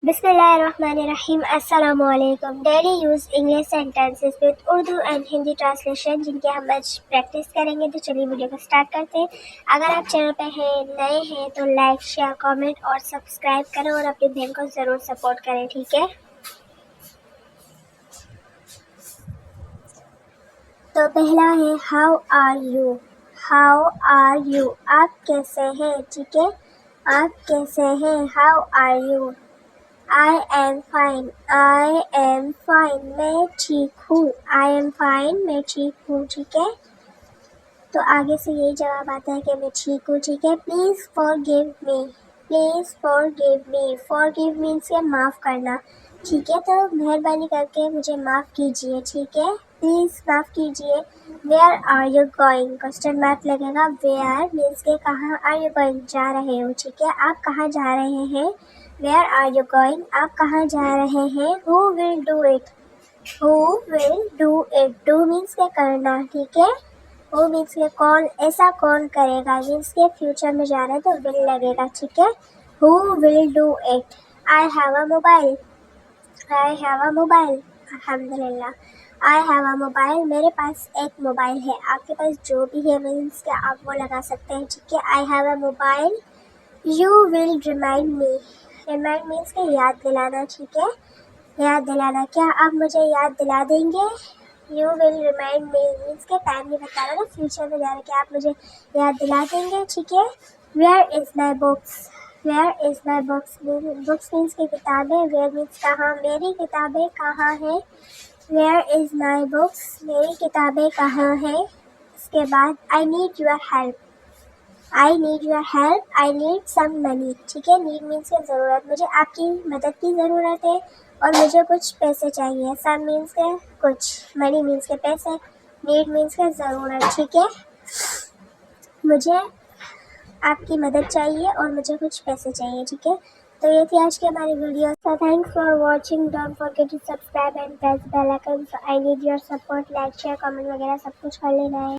बिस्मिल्लाहिर्रहमानिर्रहीम। अस्सलामुअलैकुम। Daily use English sentences with Urdu and Hindi translation जिनके हम आज प्रैक्टिस करेंगे। तो चलिए वीडियो को स्टार्ट करते हैं। अगर आप चैनल पे नए हैं तो लाइक, शेयर, कमेंट और सब्सक्राइब करें और अपनी बहन को ज़रूर सपोर्ट करें, ठीक है। तो पहला है how are you. How are you, आप कैसे हैं, ठीक है। आप कैसे हैं, how are you. I am fine. I am fine. मैं ठीक हूँ। I am fine. मैं ठीक हूँ, ठीक है। तो आगे से यही जवाब आता है कि मैं ठीक हूँ, ठीक है। Please forgive me. Please forgive me. Forgive means के माफ़ करना, ठीक है। तो मेहरबानी करके मुझे माफ़ कीजिए, ठीक है। प्लीज़ माफ़ कीजिए। Where are you going? Question mark लगेगा। Where means के कहाँ, are you going जा रहे हो, ठीक है। आप कहाँ जा रहे हैं। Where are you going? आप कहाँ जा रहे हैं। Who will do it? Who will do it? Do means के करना, ठीक है। Who means के कौन, ऐसा कौन करेगा। means के फ्यूचर में जा रहे हैं तो will लगेगा, ठीक है। Who will do it? I have a mobile. I have a mobile. अल्हम्दुलिल्लाह। I have a mobile. मेरे पास एक मोबाइल है। आपके पास जो भी है मीन्स के आप वो लगा सकते हैं, ठीक है। I have a mobile. You will remind me. Remind means के याद दिलाना, ठीक है। याद दिलाना, क्या आप मुझे याद दिला देंगे। You will remind me means के टाइम नहीं बता रहा ना, फ्यूचर में जा रहा, क्या आप मुझे याद दिला देंगे, ठीक है। Where is my books. Where is my books. Books means की किताबें। वेयर मीन्स कहाँ, मेरी किताबें कहाँ हैं। वेयर इज़ माई बुक्स, मेरी किताबें कहाँ हैं। इसके बाद I need your help. I need your help. I need some money, ठीक है। नीड मीन्स के ज़रूरत, मुझे आपकी मदद की ज़रूरत है और मुझे कुछ पैसे चाहिए। सम मीन्स के कुछ, मनी मीन्स के पैसे, नीड मीन्स के ज़रूरत, ठीक है। मुझे आपकी मदद चाहिए और मुझे कुछ पैसे चाहिए, ठीक है। तो ये थी आज की हमारी video. So thanks for watching. Don't forget to subscribe and press bell icon. So I need your support. Like, share, comment वगैरह सब कुछ कर लेना है।